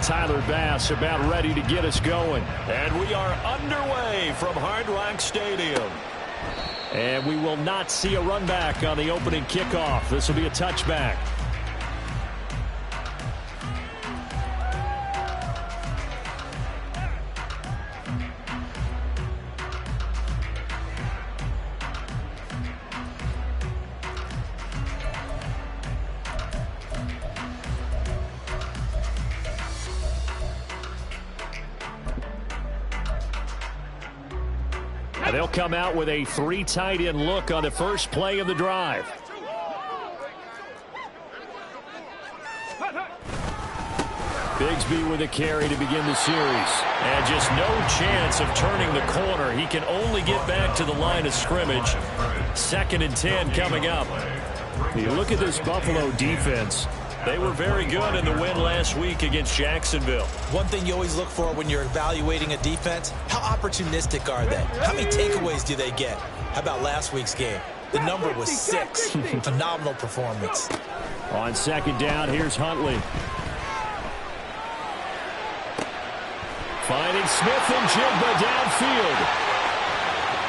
Tyler Bass about ready to get us going. And we are underway from Hard Rock Stadium. And we will not see a run back on the opening kickoff. This will be a touchback. And they'll come out with a 3 tight end look on the first play of the drive. Bigsby with a carry to begin the series. And just no chance of turning the corner. He can only get back to the line of scrimmage. 2nd and 10 coming up. You look at this Buffalo defense. They were very good in the win last week against Jacksonville. One thing you always look for when you're evaluating a defense, how opportunistic are they? How many takeaways do they get? How about last week's game? The number was 6. Phenomenal performance. On 2nd down, here's Huntley. Finding Smith and Jigba downfield.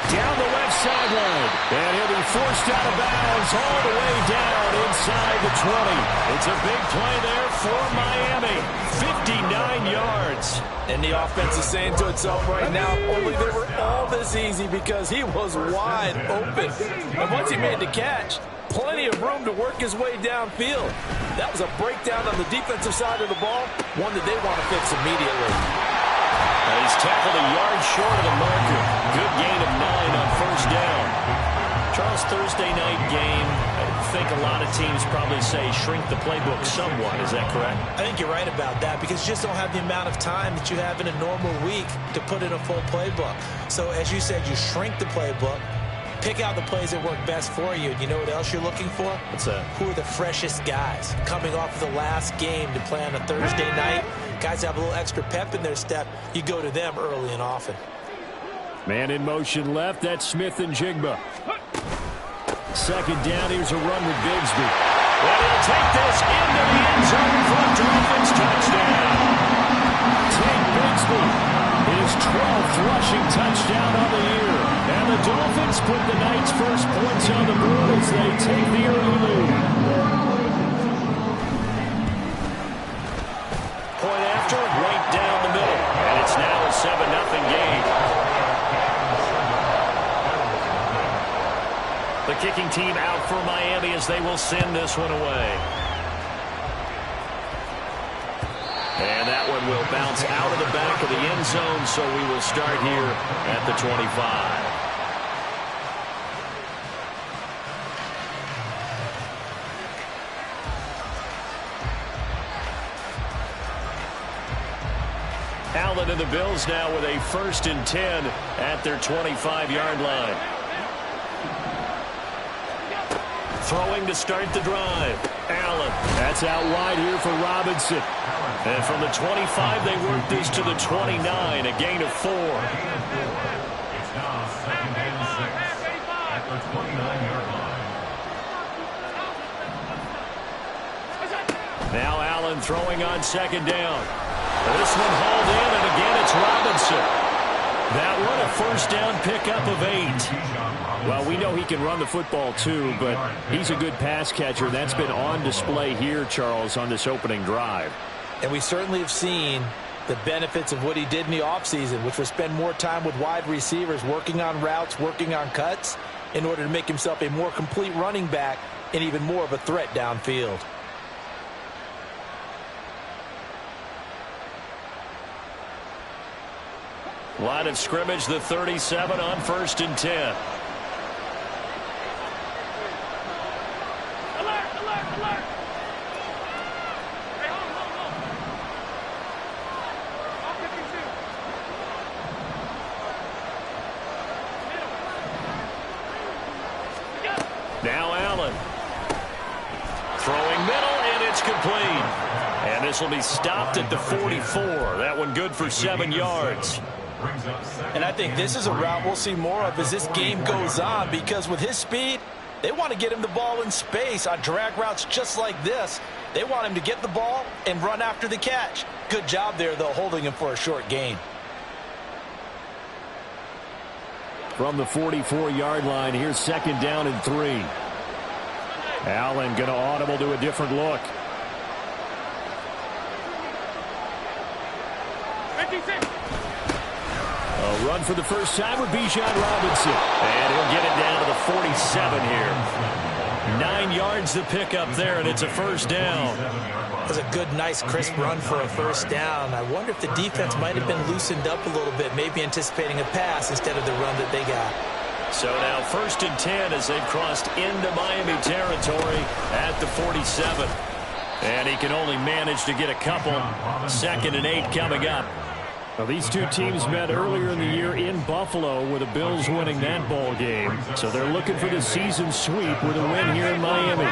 Down the left sideline. And he'll be forced out of bounds all the way down inside the 20. It's a big play there for Miami. 59 yards. And the offense is saying to itself right now, only they were all this easy because he was wide open. And once he made the catch, plenty of room to work his way downfield. That was a breakdown on the defensive side of the ball, one that they want to fix immediately. He's tackled a yard short of the marker. Good gain of 9 on 1st down. Charles, Thursday night game, I think a lot of teams probably say shrink the playbook somewhat. Is that correct? I think you're right about that because you just don't have the amount of time that you have in a normal week to put in a full playbook. So as you said, you shrink the playbook, pick out the plays that work best for you. And you know what else you're looking for? What's that? Who are the freshest guys coming off the last game to play on a Thursday night? Guys have a little extra pep in their step. You go to them early and often. Man in motion left. That's Smith and Jigba. 2nd down. Here's a run with Bigsby. And he'll take this into the end zone for a Dolphins touchdown. Take Bigsby. His 12th rushing touchdown on the year. And the Dolphins put the night's first points on the board as they take the early lead. Point after, right down the middle. And it's now a 7-0 game. The kicking team out for Miami as they will send this one away. And that one will bounce out of the back of the end zone, so we will start here at the 25. Allen and the Bills now with a 1st and 10 at their 25-yard line. Throwing to start the drive. Allen. That's out wide here for Robinson. And from the 25, they work this to the 29, a gain of 4. It's now 2nd and 6 at the 29-yard line. Now Allen throwing on 2nd down. This one hauled in, and again it's Robinson. That one a 1st down pickup of 8. Well, we know he can run the football too, but he's a good pass catcher. That's been on display here, Charles, on this opening drive. And we certainly have seen the benefits of what he did in the offseason, which was spend more time with wide receivers, working on routes, working on cuts, in order to make himself a more complete running back and even more of a threat downfield. Line of scrimmage, the 37 on 1st and 10. Alert, alert, alert. Hey, hold. All 52. Now Allen. Throwing middle, and it's complete. And this will be stopped at the 44. That one good for 7 yards. And I think this is a route we'll see more of as this game goes on, because with his speed, they want to get him the ball in space on drag routes just like this. They want him to get the ball and run after the catch. Good job there, though, holding him for a short gain. From the 44-yard line, here's 2nd down and 3. Allen going to audible to a different look. 56. A run for the first time with Bijan Robinson. And he'll get it down to the 47 here. 9 yards to pick up there, and it's a first down. That was a good, nice, crisp run for a first down. I wonder if the defense might have been loosened up a little bit, maybe anticipating a pass instead of the run that they got. So now 1st and 10 as they've crossed into Miami territory at the 47. And he can only manage to get a couple. 2nd and 8 coming up. Well, these two teams met earlier in the year in Buffalo with the Bills winning that ball game. So they're looking for the season sweep with a win here in Miami.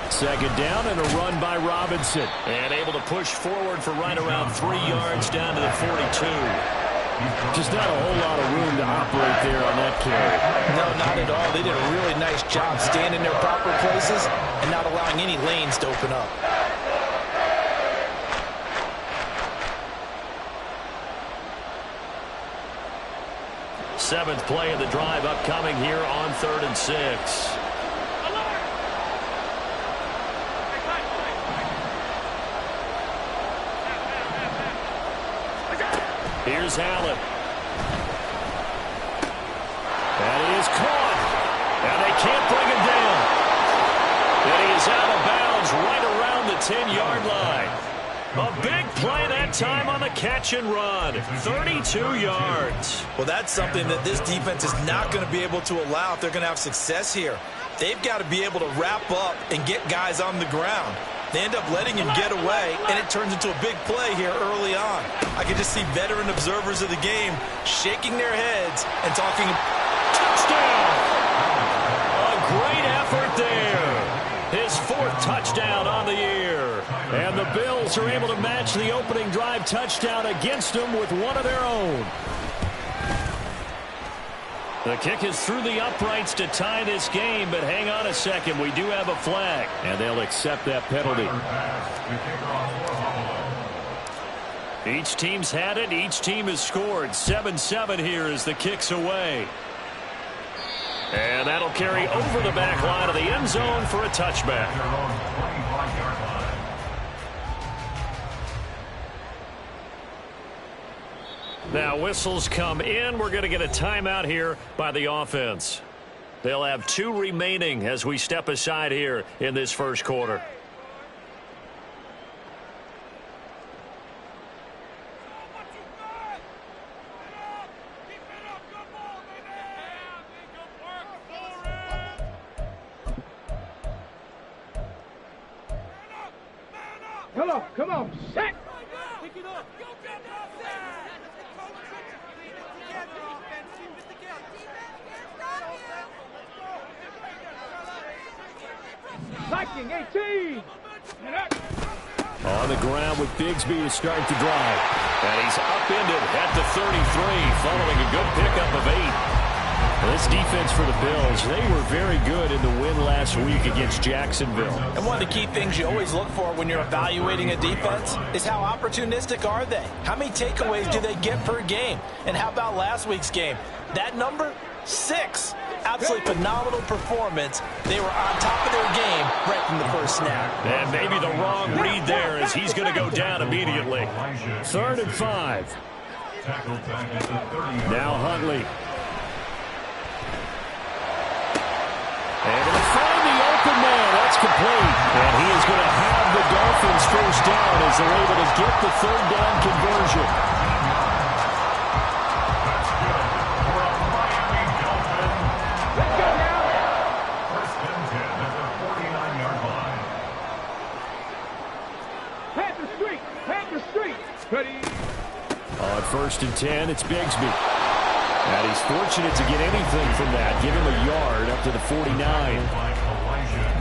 2nd down and a run by Robinson. And able to push forward for right around 3 yards down to the 42. Just not a whole lot of room to operate there on that carry. No, not at all. They did a really nice job staying in their proper places and not allowing any lanes to open up. Seventh play of the drive upcoming here on 3rd and 6. Here's Allen. That is caught. And they can't bring him down. And he is out of bounds right around the 10-yard line. A big play that time on the catch and run. 32 yards. Well, that's something that this defense is not going to be able to allow if they're going to have success here. They've got to be able to wrap up and get guys on the ground. They end up letting him get away, and it turns into a big play here early on. I can just see veteran observers of the game shaking their heads and talking. Touchdown! A great effort there. His 4th touchdown on the year. And the Bills are able to match the opening drive touchdown against them with one of their own. The kick is through the uprights to tie this game, but hang on a second. We do have a flag, and they'll accept that penalty. Each team's had it. Each team has scored. 7-7 here as the kick's away. And that'll carry over the back line of the end zone for a touchback. Now whistles come in. We're going to get a timeout here by the offense. They'll have 2 remaining as we step aside here in this first quarter. Come on, set. Viking 18. On the ground with Bigsby to start the drive. And he's upended at the 33 following a good pickup of 8. This defense for the Bills, they were very good in the win last week against Jacksonville. And one of the key things you always look for when you're evaluating a defense is how opportunistic are they? How many takeaways do they get per game? And how about last week's game? That number, 6. Absolutely phenomenal performance. They were on top of their game right from the first snap. And maybe the wrong read there as he's going to go down immediately. 3rd and 5. Now Huntley. Able to find the open man. That's complete. And he is going to have the Dolphins first down as they're able to get the 3rd down conversion. On 1st and 10, it's Bigsby. And he's fortunate to get anything from that. Give him a yard up to the 49.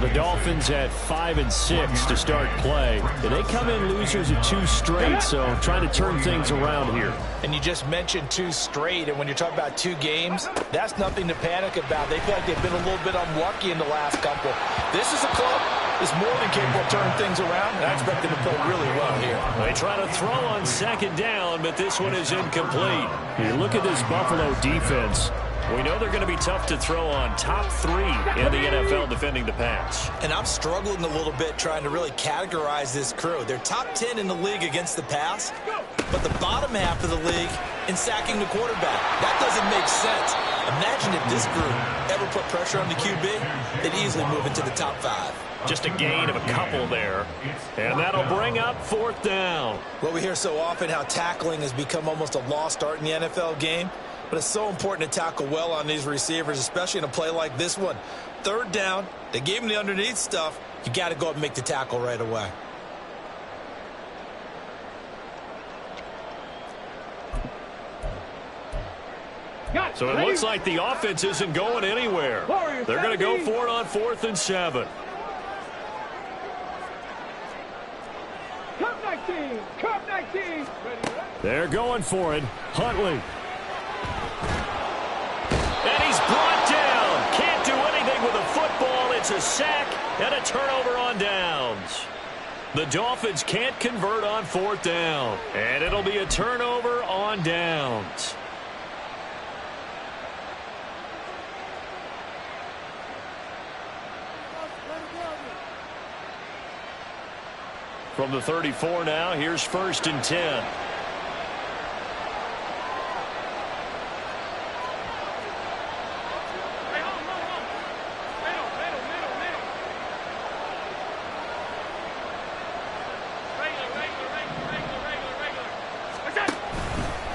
The Dolphins at 5-6 to start play. They come in losers of 2 straight, so trying to turn things around here. And you just mentioned 2 straight, and when you're talking about 2 games, that's nothing to panic about. They feel like they've been a little bit unlucky in the last couple. This is a club that's more than capable of turning things around, and I expect them to play really well here. They try to throw on 2nd down, but this one is incomplete. You look at this Buffalo defense. We know they're going to be tough to throw on. Top 3 in the NFL defending the pass. And I'm struggling a little bit trying to really categorize this crew. They're top 10 in the league against the pass, but the bottom half of the league in sacking the quarterback. That doesn't make sense. Imagine if this group ever put pressure on the QB, they'd easily move into the top 5. Just a gain of a couple there. And that'll bring up 4th down. Well, we hear so often how tackling has become almost a lost art in the NFL game. But it's so important to tackle well on these receivers, especially in a play like this one. 3rd down, they gave him the underneath stuff. You got to go up and make the tackle right away. So it looks like the offense isn't going anywhere. They're going to go for it on 4th and 7. Cup 19. Cup 19. They're going for it. Huntley. And he's brought down. Can't do anything with a football. It's a sack and a turnover on downs. The Dolphins can't convert on 4th down. And it'll be a turnover on downs. From the 34 now, here's 1st and 10.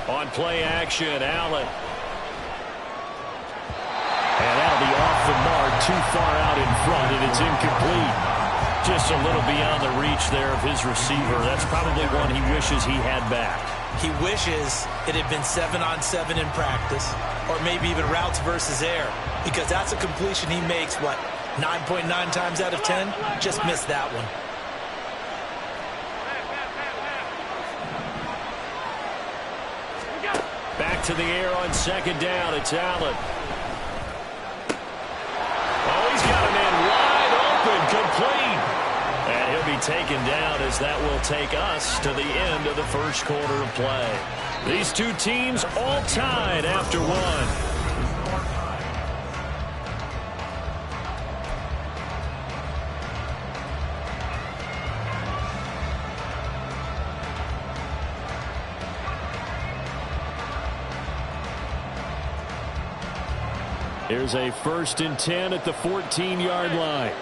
On play action, Allen. And that'll be off the mark, too far out in front, and it's incomplete. Just a little beyond the reach there of his receiver. That's probably one he wishes he had back. He wishes it had been 7-on-7 in practice, or maybe even routes versus air, because that's a completion he makes, what, 9.9 times out of 10? Just missed that one. Back to the air on 2nd down. It's Allen. Oh, he's got a man wide open, complete. And he'll be taken down as that will take us to the end of the 1st quarter of play. These 2 teams all tied after 1. Here's a 1st and 10 at the 14-yard line.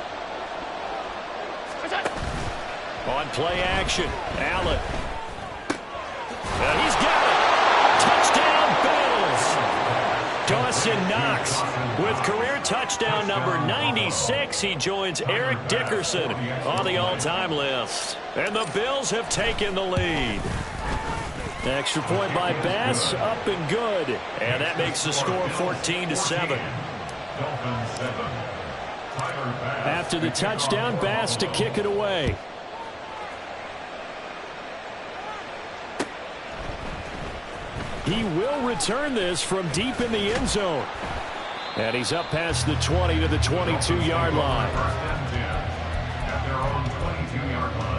On play action, Allen. And he's got it. Touchdown, Bills. Dawson Knox with career touchdown number 96. He joins Eric Dickerson on the all-time list. And the Bills have taken the lead. Extra point by Bass, up and good. And that makes the score 14-7. After the touchdown, Bass to kick it away. He will return this from deep in the end zone. And he's up past the 20 to the 22-yard line. At their own 22-yard line.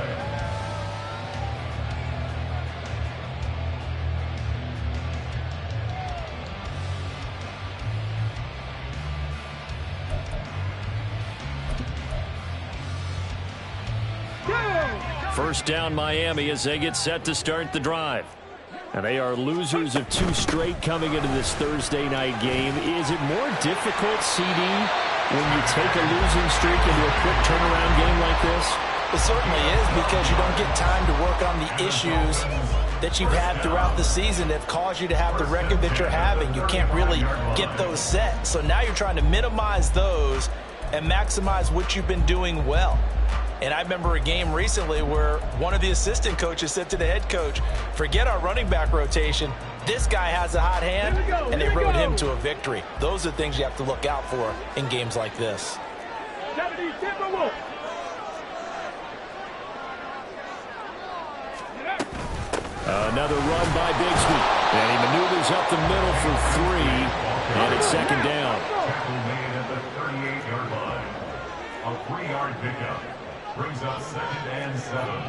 First down, Miami, as they get set to start the drive. And they are losers of 2 straight coming into this Thursday night game. Is it more difficult, CD, when you take a losing streak into a quick turnaround game like this? It certainly is, because you don't get time to work on the issues that you've had throughout the season that have caused you to have the record that you're having. You can't really get those set. So now you're trying to minimize those and maximize what you've been doing well. And I remember a game recently where one of the assistant coaches said to the head coach, forget our running back rotation. This guy has a hot hand, and they rode him to a victory. Those are things you have to look out for in games like this. 70 Timberwolves. Another run by Bigsby. And he maneuvers up the middle for 3. And it's second down. Tackle made at the 38-yard line. A 3-yard pickup brings up 2nd and 7.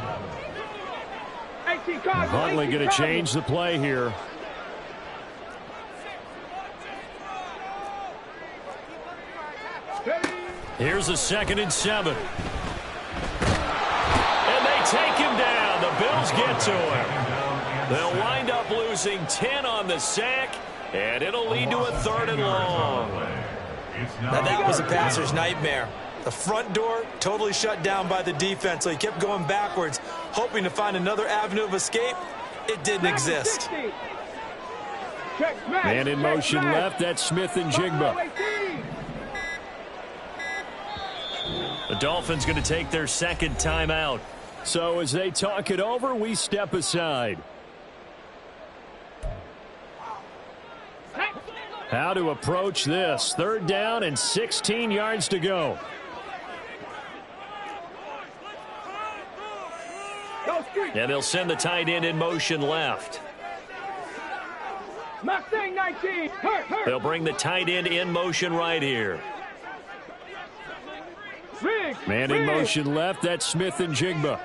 Huntley going to change the play here. Here's a 2nd and 7. And they take him down. The Bills get to him. They'll wind up losing 10 on the sack, and it'll lead to a 3rd and long. Now that was a passer's nightmare. The front door totally shut down by the defense, so he kept going backwards, hoping to find another avenue of escape. It didn't exist. Man in motion left. That's Smith and Jigba. The Dolphins going to take their 2nd timeout. So as they talk it over, we step aside. How to approach this. 3rd down and 16 yards to go. And they'll send the tight end in motion left. Mustang 19. They'll bring the tight end in motion right here. Man in motion left. That's Smith and Jigba.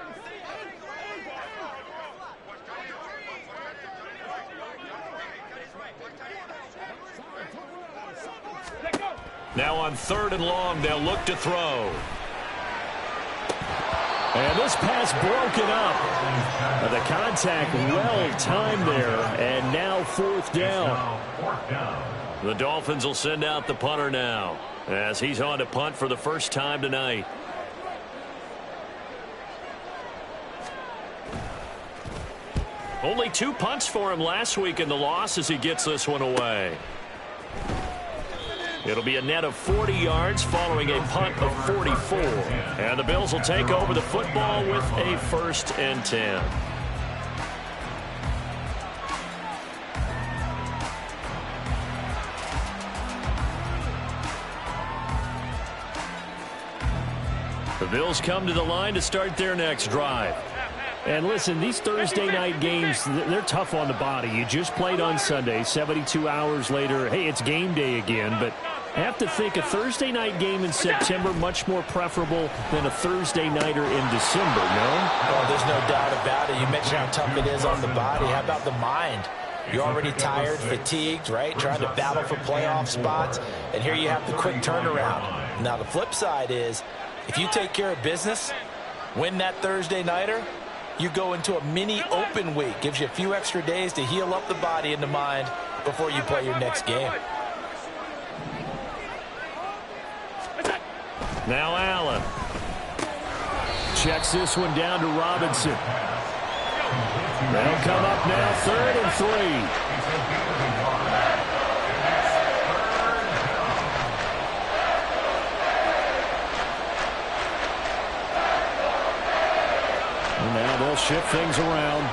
Now on 3rd and long, they'll look to throw. And this pass broken up. The contact well timed there, and now 4th down. The Dolphins will send out the punter now, as he's on to punt for the first time tonight. Only 2 punts for him last week in the loss as he gets this one away. It'll be a net of 40 yards following a punt of 44. And the Bills will take over the football with a 1st and 10. The Bills come to the line to start their next drive. And listen, these Thursday night games, they're tough on the body. You just played on Sunday, 72 hours later. Hey, it's game day again, but I have to think a Thursday night game in September much more preferable than a Thursday nighter in December, no? Oh, there's no doubt about it. You mentioned how tough it is on the body. How about the mind? You're already tired, fatigued, right? Trying to battle for playoff spots, and here you have the quick turnaround. Now, the flip side is, if you take care of business, win that Thursday nighter, you go into a mini open week. Gives you a few extra days to heal up the body and the mind before you play your next game. Now Allen. Checks this one down to Robinson. They'll come up now, 3rd and 3. Now they'll shift things around.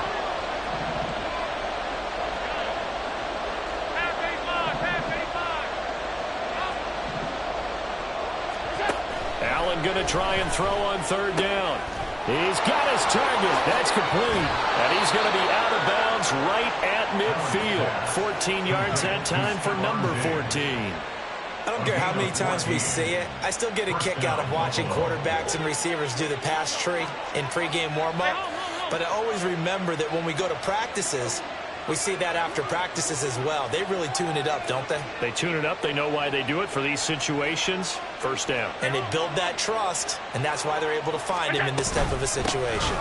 Allen going to try and throw on 3rd down. He's got his target. That's complete. And he's going to be out of bounds right at midfield. 14 yards that time for number 14. I don't care how many times we see it. I still get a kick out of watching quarterbacks and receivers do the pass tree in pregame warm-up. But I always remember that when we go to practices, we see that after practices as well. They really tune it up, don't they? They tune it up. They know why they do it for these situations. 1st down. And they build that trust, and that's why they're able to find him in this type of a situation.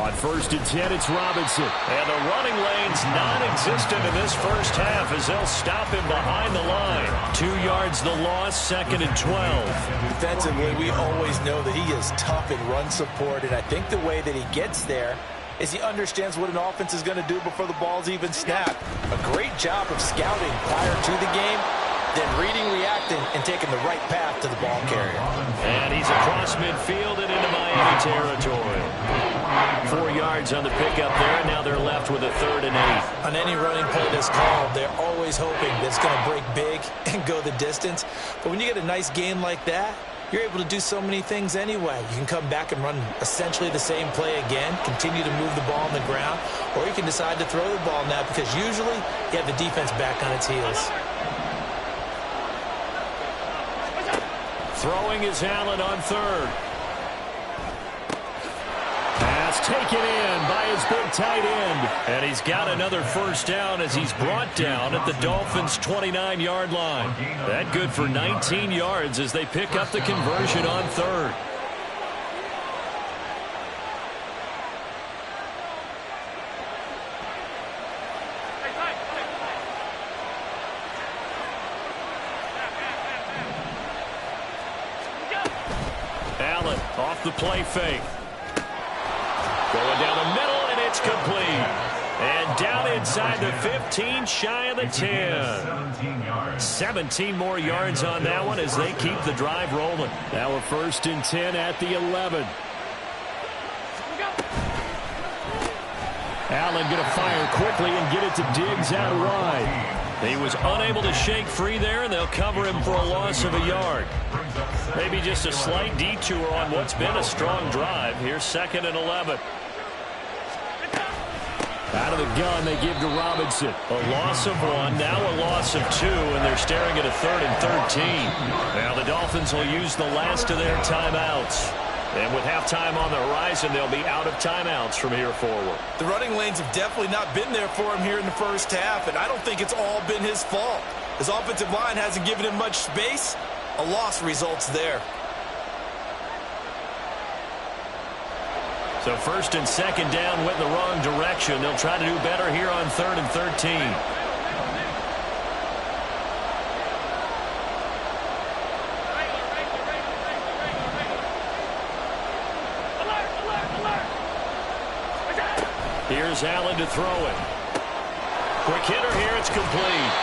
On 1st and 10, it's Robinson. And the running lane's non-existent in this first half as they'll stop him behind the line. 2 yards the loss, 2nd and 12. Defensively, we always know that he is tough in run support, and I think the way that he gets there is he understands what an offense is going to do before the ball's even snapped. A great job of scouting prior to the game, then reading, reacting, and taking the right path to the ball carrier. And he's across midfield and into Miami territory. 4 yards on the pickup there, and now they're left with a 3rd and 8. On any running play that's called, they're always hoping that it's going to break big and go the distance. But when you get a nice gain like that, you're able to do so many things anyway. You can come back and run essentially the same play again, continue to move the ball on the ground, or you can decide to throw the ball now because usually you have the defense back on its heels. Throwing is Allen on third. Pass taken in by his big tight end. And he's got another first down as he's brought down at the Dolphins' 29-yard line. That good for 19 yards as they pick up the conversion on third. Allen off the play fake. Going down the middle, and it's complete. And down inside the 15, shy of the 10. 17 more yards on that one as they keep the drive rolling. Now a 1st and 10 at the 11. Allen going to fire quickly and get it to Diggs out wide. He was unable to shake free there, and they'll cover him for a loss of a yard. Maybe just a slight detour on what's been a strong drive. Here's 2nd and 11. Out of the gun, they give to Robinson. A loss of 1, now a loss of 2, and they're staring at a 3rd and 13. Now the Dolphins will use the last of their timeouts. And with halftime on the horizon, they'll be out of timeouts from here forward. The running lanes have definitely not been there for him here in the first half, and I don't think it's all been his fault. His offensive line hasn't given him much space. A loss results there. So 1st and 2nd down went in the wrong direction. They'll try to do better here on 3rd and 13. Here's Allen to throw it. Quick hitter here, it's complete.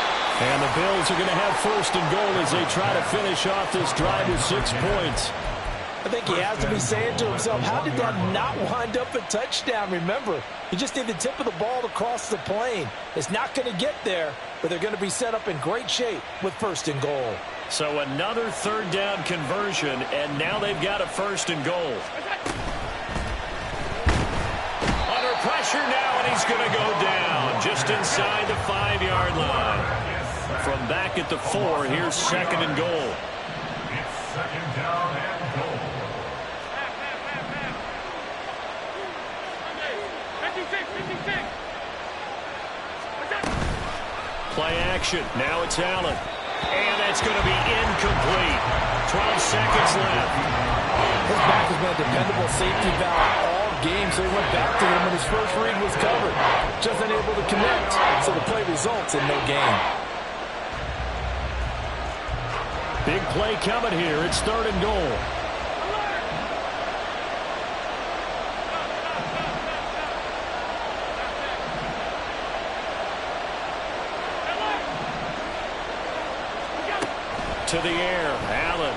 And the Bills are going to have 1st and goal as they try to finish off this drive with 6 points. I think he has to be saying to himself, how did that not wind up a touchdown? Remember, he just did the tip of the ball across the plane. It's not going to get there, but they're going to be set up in great shape with 1st and goal. So another 3rd down conversion, and now they've got a 1st and goal. Under pressure now, and he's going to go down just inside the 5-yard line. From back at the 4, here's 2nd and goal. It's 2nd down and goal. Play action. Now it's Allen. And that's going to be incomplete. 12 seconds left. His back has been a dependable safety valve all game, so he went back to him when his first read was covered. Just unable to connect, so the play results in no gain. Big play coming here. It's 3rd and goal. To the air, Allen.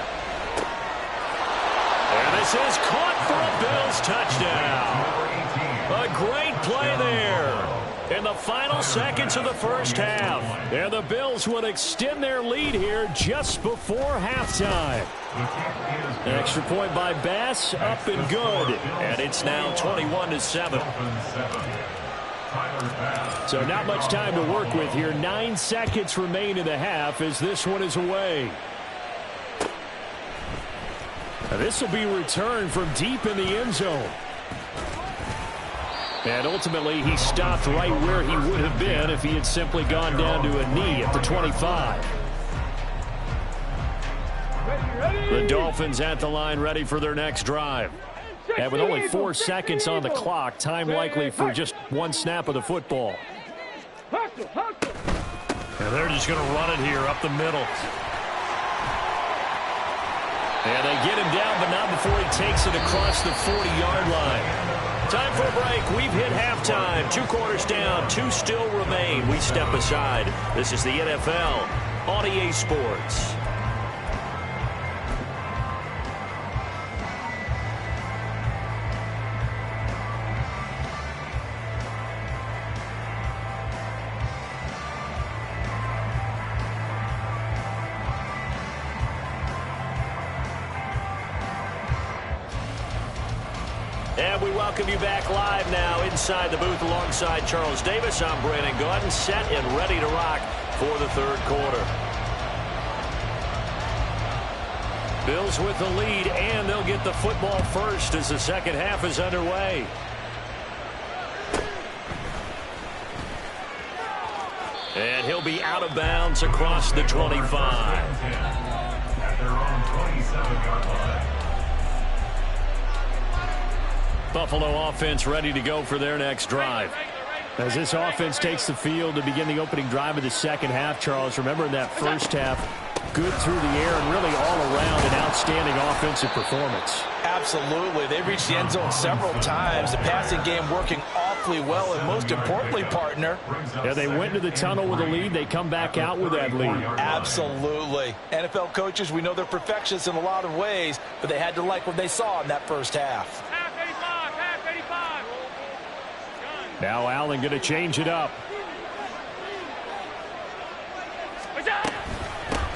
And this is caught for a Bills touchdown. A great play there in the final seconds of the first half. And the Bills would extend their lead here just before halftime. An extra point by Bass, up and good. And it's now 21-7. So not much time to work with here. 9 seconds remain in the half as this one is away. This will be returned from deep in the end zone. And ultimately he stopped right where he would have been if he had simply gone down to a knee at the 25. The Dolphins at the line ready for their next drive. And with only 4 seconds on the clock, time likely for just one snap of the football. And they're just going to run it here up the middle. And they get him down, but not before he takes it across the 40-yard line. Time for a break. We've hit halftime. 2 quarters down, 2 still remain. We step aside. This is the NFL on EA Sports. And we welcome you back live now inside the booth alongside Charles Davis. I'm Brandon Gaudin, set and ready to rock for the third quarter. Bills with the lead, and they'll get the football first as the second half is underway. And he'll be out of bounds across the 25. At their own 27-yard line. Buffalo offense ready to go for their next drive. As this offense takes the field to begin the opening drive of the second half, Charles, remember in that first half, good through the air and really all around an outstanding offensive performance. Absolutely. They reached the end zone several times. The passing game working awfully well, and most importantly, partner. Yeah, they went into the tunnel with a lead. They come back out with that lead. Absolutely. NFL coaches, we know they're perfectionists in a lot of ways, but they had to like what they saw in that first half. Half 85. Now Allen going to change it up.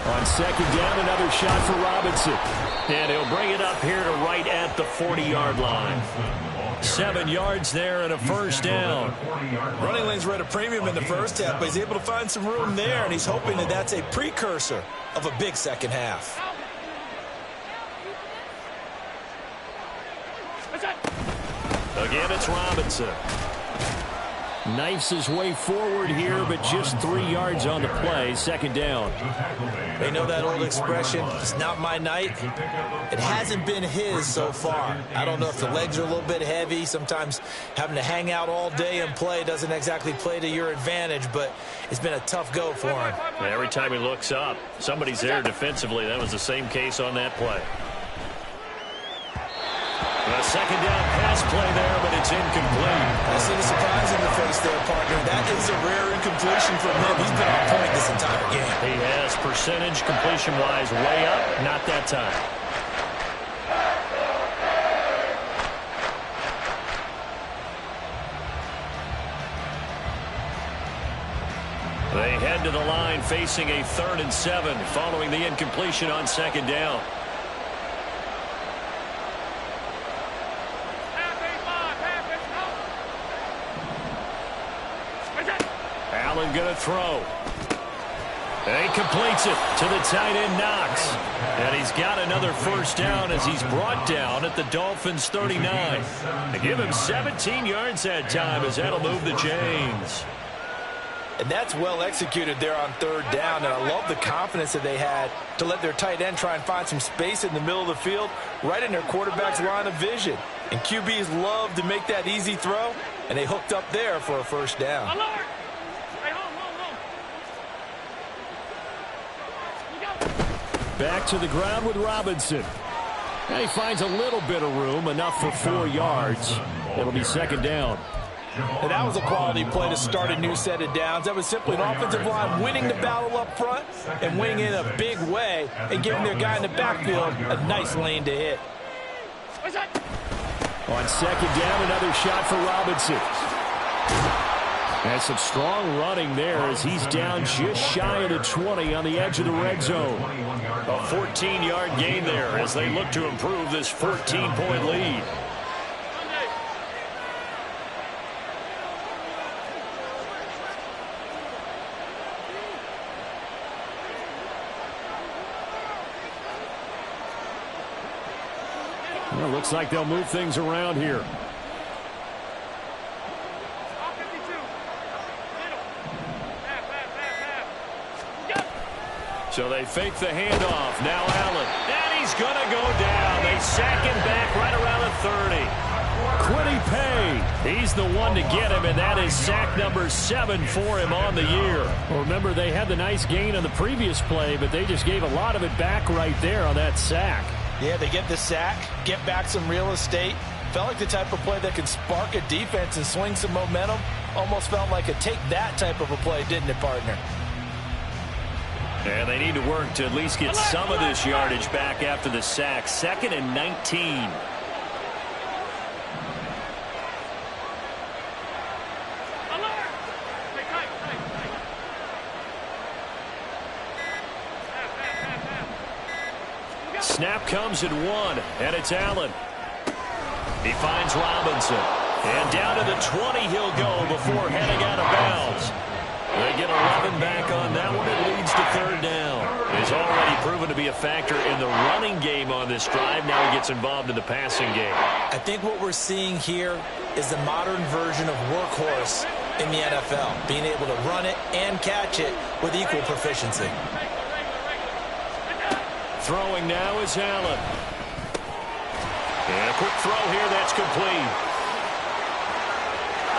On second down, another shot for Robinson. And he'll bring it up here to right at the 40-yard line. 7 yards there and a first down. Running lanes were at a premium in the first half, but he's able to find some room there, and he's hoping that that's a precursor of a big second half. Again, it's Robinson. Knifes his way forward here, but just 3 yards on the play. Second down. They know that old expression, it's not my night. It hasn't been his so far. I don't know if the legs are a little bit heavy. Sometimes having to hang out all day and play doesn't exactly play to your advantage, but it's been a tough go for him. Every time he looks up, somebody's there defensively. That was the same case on that play. A second down pass play there, but it's incomplete. I see the surprise in the face there, partner. That is a rare incompletion from him. He's been on point this entire game. He has percentage completion-wise way up, not that time. They head to the line facing a 3rd and 7 following the incompletion on second down. Allen going to throw. And he completes it to the tight end, Knox. And he's got another first down as he's brought down at the Dolphins' 39. They give him 17 yards that time as that'll move the chains. And that's well executed there on 3rd down. And I love the confidence that they had to let their tight end try and find some space in the middle of the field, right in their quarterback's line of vision. And QBs love to make that easy throw, and they hooked up there for a first down. Back to the ground with Robinson. And he finds a little bit of room, enough for 4 yards. It'll be second down. And that was a quality play to start a new set of downs. That was simply an offensive line winning the battle up front and winning in a big way and giving their guy in the backfield a nice lane to hit. On second down, another shot for Robinson. And some strong running there as he's down just shy of the 20 on the edge of the red zone. A 14-yard gain there as they look to improve this 14-point lead. Well, looks like they'll move things around here. So they fake the handoff. Now Allen. And he's going to go down. They sack him back right around the 30. Quiddy Pay. He's the one to get him, and that is sack number 7 for him on the year. Well, remember, they had the nice gain on the previous play, but they just gave a lot of it back right there on that sack. Yeah, they get the sack, get back some real estate. Felt like the type of play that can spark a defense and swing some momentum. Almost felt like a take that type of a play, didn't it, partner? And they need to work to at least get some of this yardage back after the sack. 2nd and 19. Snap comes at 1, and it's Allen. He finds Robinson. And down to the 20 he'll go before heading out of bounds. They get 11 back on that one. It leads to third down. He's already proven to be a factor in the running game on this drive. Now he gets involved in the passing game. I think what we're seeing here is the modern version of workhorse in the NFL, being able to run it and catch it with equal proficiency. Throwing now is Allen. And a quick throw here that's complete.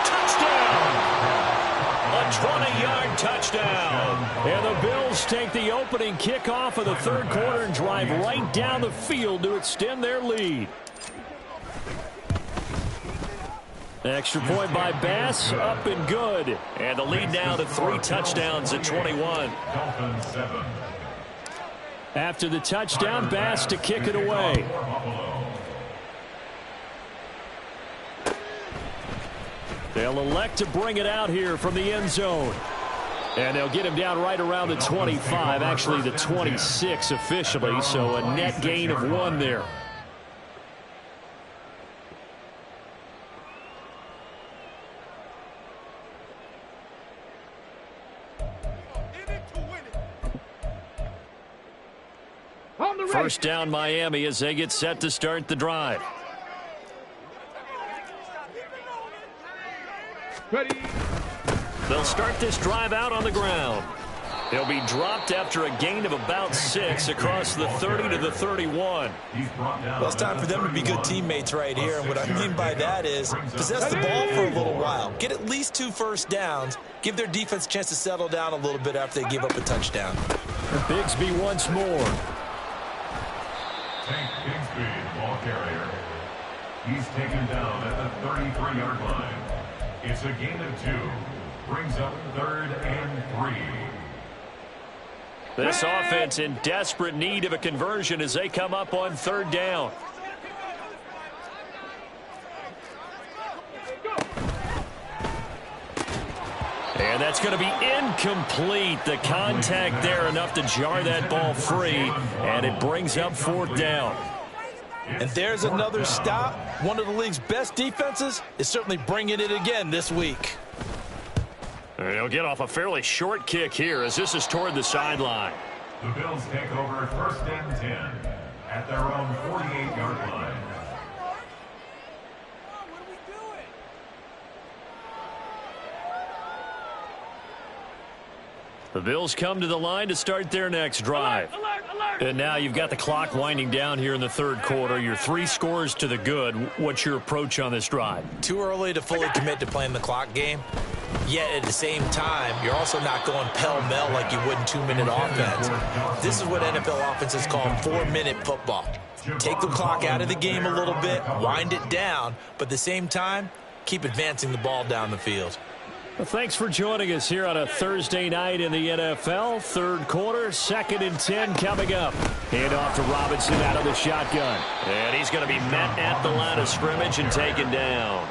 Touchdown! A 20-yard touchdown. And the Bills take the opening kickoff of the third quarter and drive right down the field to extend their lead. Extra point by Bass, up and good. And the lead now to 3 touchdowns at 21. After the touchdown, Bass to kick it away. They'll elect to bring it out here from the end zone. And they'll get him down right around the 25, actually the 26 officially, so a net gain of 1 there. First down Miami as they get set to start the drive. Ready. They'll start this drive out on the ground. He'll be dropped after a gain of about 6 across the 30 to the 31. Well, it's time for them to be good teammates right here. And what I mean by that is possess the ball for a little while. Get at least 2 first downs. Give their defense a chance to settle down a little bit after they give up a touchdown. Bigsby once more. Tank Bigsby, ball carrier. He's taken down at the 33-yard line. It's a gain of 2. Brings up 3rd and 3. This offense in desperate need of a conversion as they come up on 3rd down. And that's going to be incomplete. The contact there enough to jar that ball free, and it brings up 4th down. And there's another stop. One of the league's best defenses is certainly bringing it again this week. And he'll get off a fairly short kick here as this is toward the sideline. The Bills take over 1st and 10 at their own 48-yard line. The Bills come to the line to start their next drive. Alert, alert. And now you've got the clock winding down here in the 3rd quarter. You're 3 scores to the good. What's your approach on this drive? Too early to fully commit to playing the clock game. Yet at the same time, you're also not going pell-mell like you would in 2-minute offense. This is what NFL offenses call 4-minute football. Take the clock out of the game a little bit, wind it down, but at the same time, keep advancing the ball down the field. Well, thanks for joining us here on a Thursday night in the NFL. 3rd quarter, 2nd and 10 coming up. Hand off to Robinson out of the shotgun. And he's going to be met at the line of scrimmage and taken down.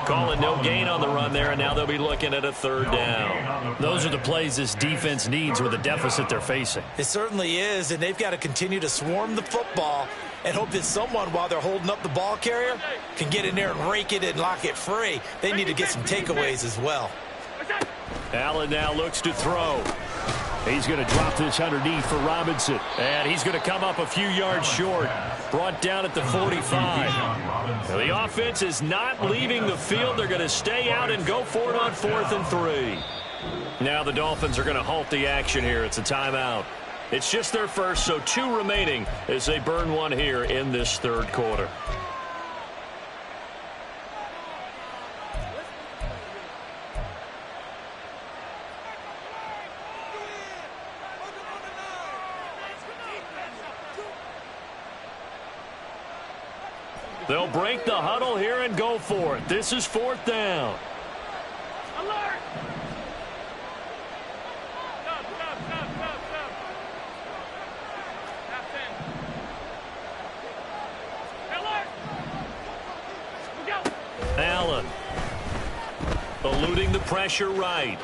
Calling no gain on the run there, and now they'll be looking at a 3rd down. Those are the plays this defense needs with the deficit they're facing. It certainly is, and they've got to continue to swarm the football and hope that someone, while they're holding up the ball carrier, can get in there and rake it and lock it free. They need to get some takeaways as well. Allen now looks to throw. He's going to drop this underneath for Robinson. And he's going to come up a few yards short. Brought down at the 45. Now the offense is not leaving the field. They're going to stay out and go for it on 4th and 3. Now the Dolphins are going to halt the action here. It's a timeout. It's just their first, so 2 remaining as they burn 1 here in this 3rd quarter. They'll break the huddle here and go for it. This is 4th down. Alert. Stop. Alert. Go. Allen eluding the pressure right.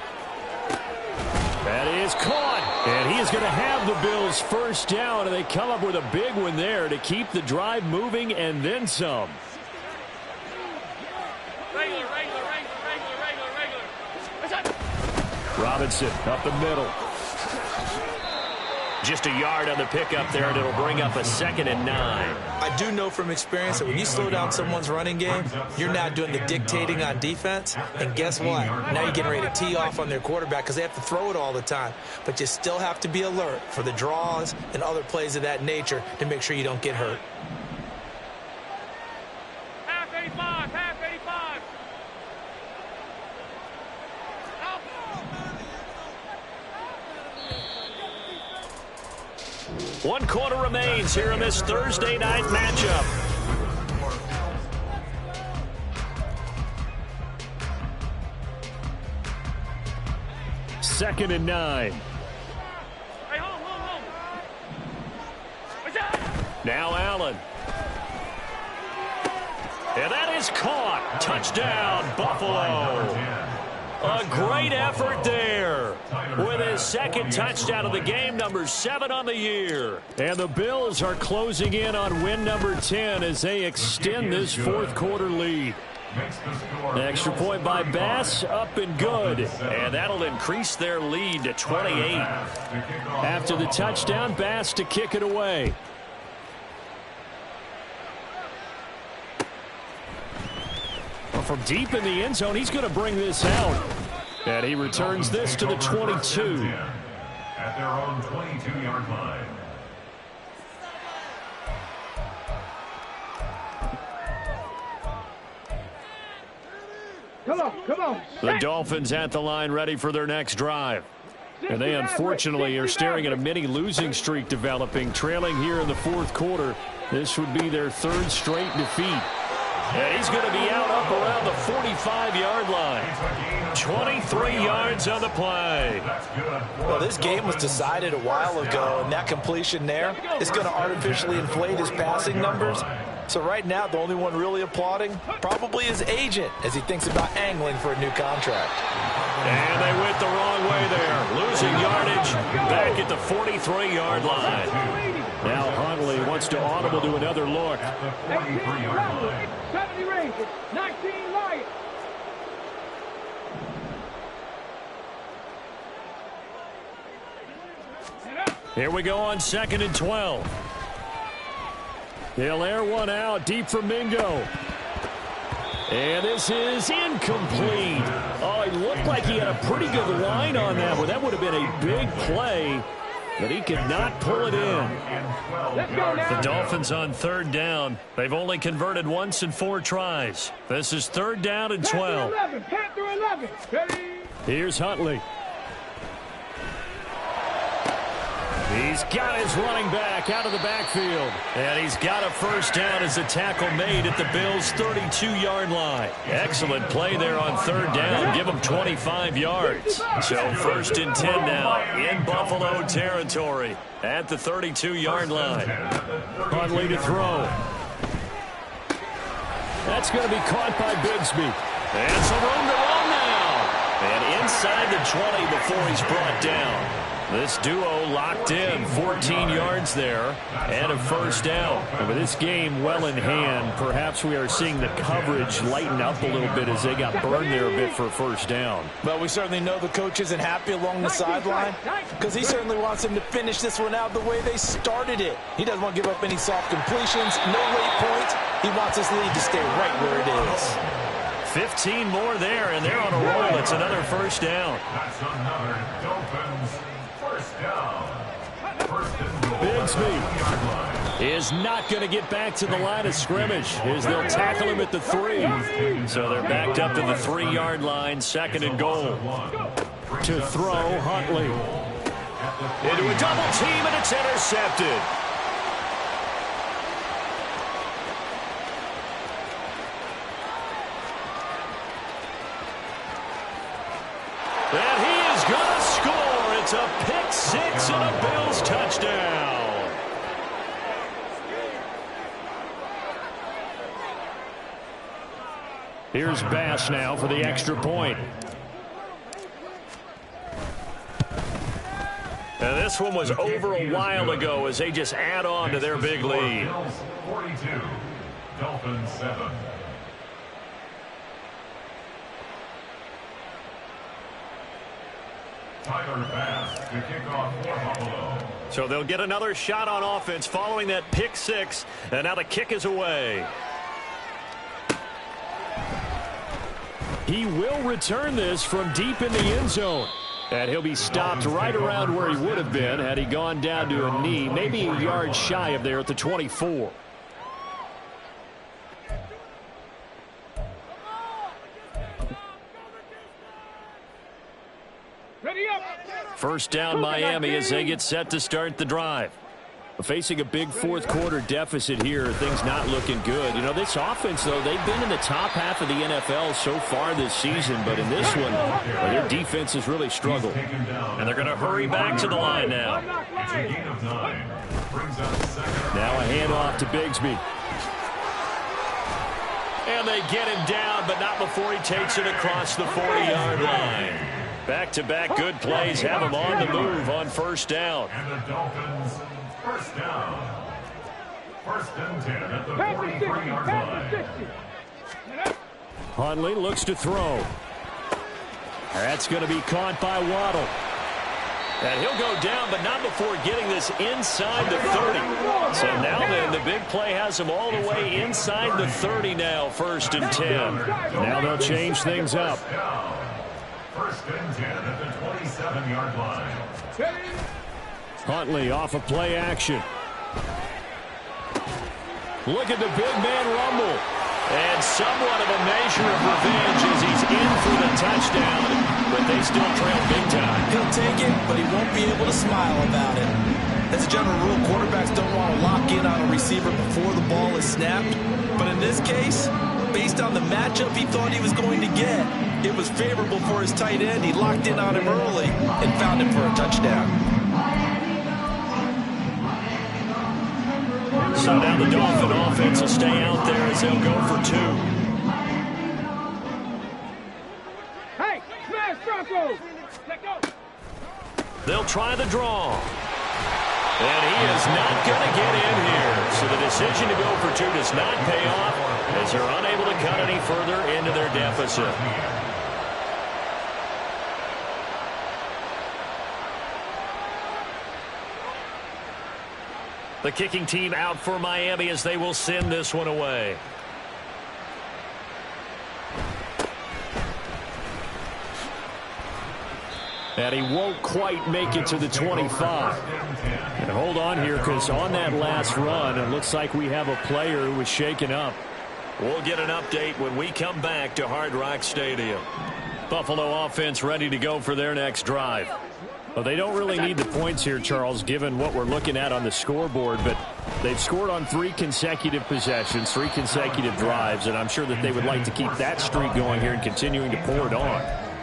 That is caught. And he is going to have the Bills' 1st down, and they come up with a big one there to keep the drive moving and then some. Robinson up the middle. Just a yard on the pickup there, and it'll bring up a 2nd and 9. I do know from experience that when you slow down someone's running game, you're now doing the dictating on defense. And guess what? Now you're getting ready to tee off on their quarterback because they have to throw it all the time. But you still have to be alert for the draws and other plays of that nature to make sure you don't get hurt. Half 85, half 85. 1 quarter remains here in this Thursday night matchup. Second and 9. Hey, hold. What's that? Now Allen. And that is caught. Touchdown, Buffalo. A great effort there with his 2nd touchdown of the game, number 7 on the year. And the Bills are closing in on win number 10 as they extend this 4th quarter lead. Extra point by Bass, up and good. And that'll increase their lead to 28. After the touchdown, Bass to kick it away. From deep in the end zone, he's going to bring this out. And he returns this to the 22. At their own 22-yard line. Come on. The Dolphins at the line ready for their next drive. And they unfortunately are staring at a mini losing streak developing, trailing here in the 4th quarter. This would be their 3rd straight defeat. And he's going to be out up around the 45-yard line. 23 yards on the play. Well, this game was decided a while ago, and that completion there is going to artificially inflate his passing numbers. So right now, the only one really applauding probably his agent as he thinks about angling for a new contract. And they went the wrong way there. Losing yardage back at the 43-yard line. Now Huntley wants to audible to another look. 70 Rangers, 19 Lions. Here we go on 2nd and 12. They'll air one out deep for Mingo. And this is incomplete. Oh, he looked like he had a pretty good line on that one. That would have been a big play, but he could not pull it in. The Dolphins on 3rd down. They've only converted once in 4 tries. This is 3rd down and 12. Panther 11. Ready? Here's Huntley. He's got his running back out of the backfield. And he's got a 1st down as a tackle made at the Bills' 32-yard line. Excellent play there on 3rd down. Give them 25 yards. So 1st and 10 now in Buffalo territory at the 32-yard line. Huntley to throw. That's going to be caught by Bigsby. And some room to run now. And inside the 20 before he's brought down. This duo locked in, 14 yards there, and a 1st down. And with this game well in hand, perhaps we are seeing the coverage lighten up a little bit as they got burned there a bit for a 1st down. Well, we certainly know the coach isn't happy along the sideline because he certainly wants them to finish this one out the way they started it. He doesn't want to give up any soft completions, no late points. He wants this lead to stay right where it is. 15 more there, and they're on a roll. It's another 1st down. That's another Dolphins 1st down. Bigsby is not going to get back to the line of scrimmage as they'll tackle him at the 3. So they're backed up to the 3-yard line, 2nd and goal. To throw, Huntley. Into a double team, and it's intercepted. And he is going to score. It's a pick 6 and a Bills touchdown. Here's Bass now for the extra point. And this one was over a while ago as they just add on to their big lead. Bills 42, Dolphins 7. Tyler Bass to kick off for Buffalo. So they'll get another shot on offense following that pick six, and now the kick is away. He will return this from deep in the end zone. And he'll be stopped right around where he would have been had he gone down to a knee, maybe a yard shy of there at the 24. First down Miami as they get set to start the drive. Facing a big fourth quarter deficit here, things not looking good. You know, this offense, though, they've been in the top half of the NFL so far this season, but in this one, their defense has really struggled. And they're going to hurry back to the line now. It's a gain of 9. Brings up second. Now a handoff to Bigsby. And they get him down, but not before he takes it across the 40-yard line. Back-to-back good plays have him on the move on first down. And the Dolphins, first down. First and 10 at the 43-yard line. Huntley looks to throw. That's going to be caught by Waddle. And he'll go down, but not before getting this inside the 30. So now then, the big play has him all the way inside the 30 now, first and 10. Now they'll change things up. First and 10 at the 27-yard line. Huntley off of play action. Look at the big man rumble. And somewhat of a measure of revenge as he's in for the touchdown, but they still trail big time. He'll take it, but he won't be able to smile about it. As a general rule, quarterbacks don't want to lock in on a receiver before the ball is snapped. But in this case, based on the matchup he thought he was going to get, it was favorable for his tight end. He locked in on him early and found him for a touchdown. So now the Dolphin offense will stay out there as they'll go for 2. Hey, smash Broncos! Let go! They'll try the draw. And he is not going to get in here. So the decision to go for 2 does not pay off as they're unable to cut any further into their deficit. The kicking team out for Miami as they will send this one away. And he won't quite make it to the 25. And hold on here, because on that last run, it looks like we have a player who was shaken up. We'll get an update when we come back to Hard Rock Stadium. Buffalo offense ready to go for their next drive. Well, they don't really need the points here, Charles, given what we're looking at on the scoreboard, but they've scored on 3 consecutive possessions, 3 consecutive drives, and I'm sure that they would like to keep that streak going here and continuing to pour it on.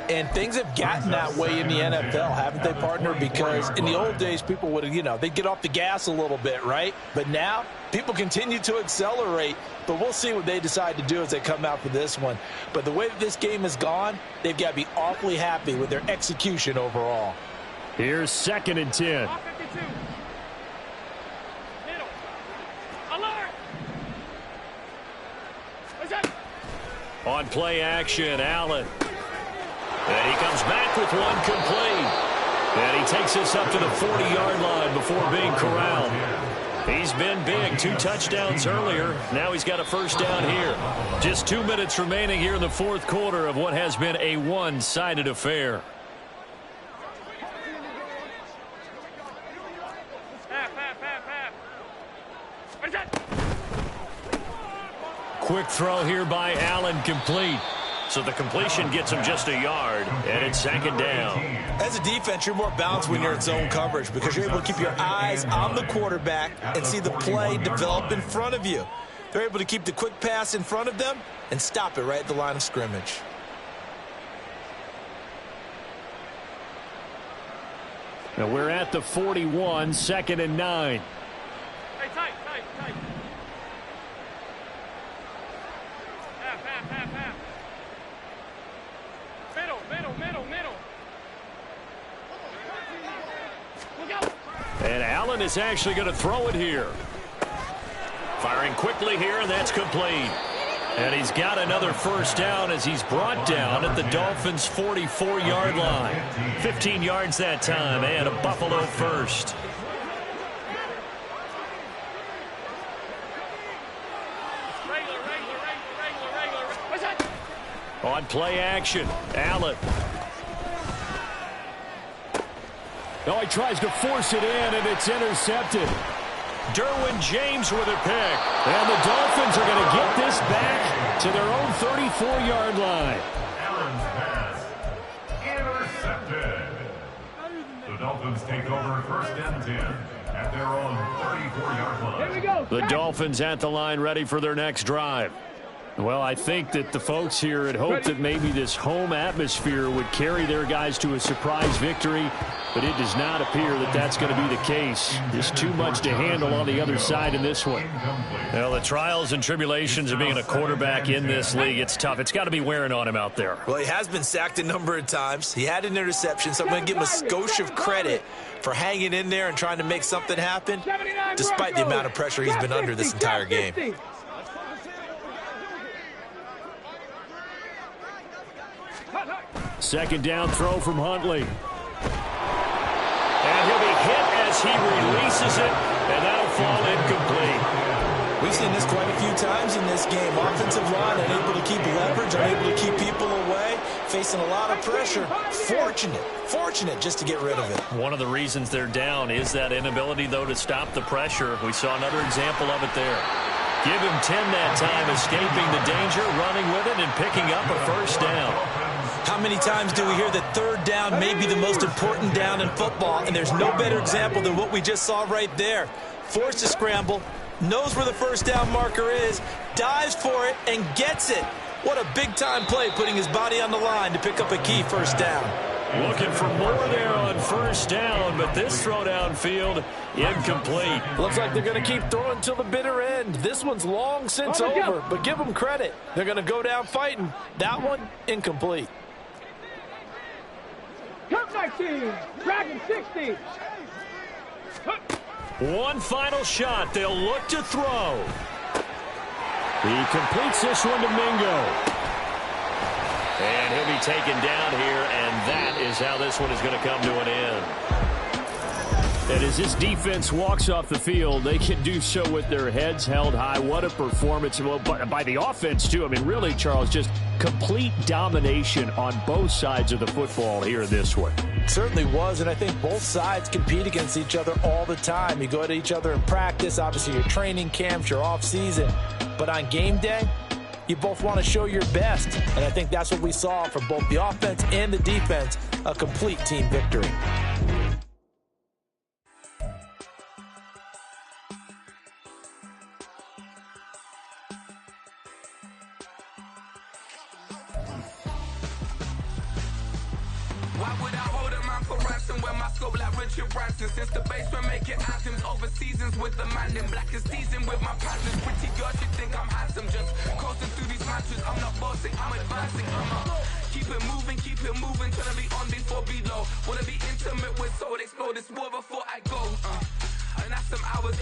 And things have gotten that way in the NFL, haven't they, partner? Because in the old days, people would, they'd get off the gas a little bit, right? But now, people continue to accelerate. But we'll see what they decide to do as they come out for this one. But the way that this game has gone, they've got to be awfully happy with their execution overall. Here's second and 10. On play action, Allen. And he comes back with one complete. And he takes us up to the 40-yard line before being corralled. He's been big. 2 touchdowns earlier. Now he's got a first down here. Just 2 minutes remaining here in the fourth quarter of what has been a one-sided affair. Quick throw here by Allen, complete. So the completion gets him just a yard, and it's second down. As a defense, you're more balanced when you're in zone coverage because you're able to keep your eyes on the quarterback and see the play develop in front of you. They're able to keep the quick pass in front of them and stop it right at the line of scrimmage. Now we're at the 41, second and 9. Hey, tight. Half. Middle. Look out. And Allen is actually going to throw it here. Firing quickly here, and that's complete. And he's got another first down as he's brought down at the Dolphins' 44-yard line. 15 yards that time, and a Buffalo first. On play action, Allen. Oh, he tries to force it in, and it's intercepted. Derwin James with a pick. And the Dolphins are going to get this back to their own 34-yard line. Allen's pass intercepted. The Dolphins take over first and 10 at their own 34-yard line. Here we go. The Dolphins at the line ready for their next drive. Well, I think that the folks here had hoped that maybe this home atmosphere would carry their guys to a surprise victory, but it does not appear that that's going to be the case. There's too much to handle on the other side in this one. Well, the trials and tribulations of being a quarterback in this league, it's tough. It's got to be wearing on him out there. Well, he has been sacked a number of times. He had an interception, so I'm going to give him a skosh of credit for hanging in there and trying to make something happen, despite the amount of pressure he's been under this entire game. Second down throw from Huntley. And he'll be hit as he releases it, and that'll fall incomplete. We've seen this quite a few times in this game. Offensive line unable to keep leverage, unable to keep people away, facing a lot of pressure. Fortunate just to get rid of it. One of the reasons they're down is that inability, though, to stop the pressure. We saw another example of it there. Give him 10 that time, escaping the danger, running with it, and picking up a first down. How many times do we hear that third down may be the most important down in football, and there's no better example than what we just saw right there. Forced to scramble, knows where the first down marker is, dives for it, and gets it. What a big-time play, putting his body on the line to pick up a key first down. Looking for more there on first down, but this throw downfield, incomplete. Looks like they're going to keep throwing till the bitter end. This one's long since over, but give them credit. They're going to go down fighting. That one, incomplete. Cut 19. Dragon 60. One final shot. They'll look to throw. He completes this one to Mingo. And he'll be taken down here, and that is how this one is going to come to an end. And as this defense walks off the field, they can do so with their heads held high. What a performance. Well, by the offense, too. I mean, really, Charles, just complete domination on both sides of the football here in this one. Certainly was, and I think both sides compete against each other all the time. You go at each other in practice, obviously your training camps, your off-season. But on game day, you both want to show your best, and I think that's what we saw from both the offense and the defense, a complete team victory. Why would I hold a man for ransom when my scope like Richard Branson? Since the basement making anthems over seasons with the man in black is seasoned with my passions. Pretty girls, you think I'm handsome, just coasting through these matches. I'm not bossing, I'm advancing. Keep it moving, trying to be on before below. Wanna be intimate with soul, explore this war before I go. And that's some hours.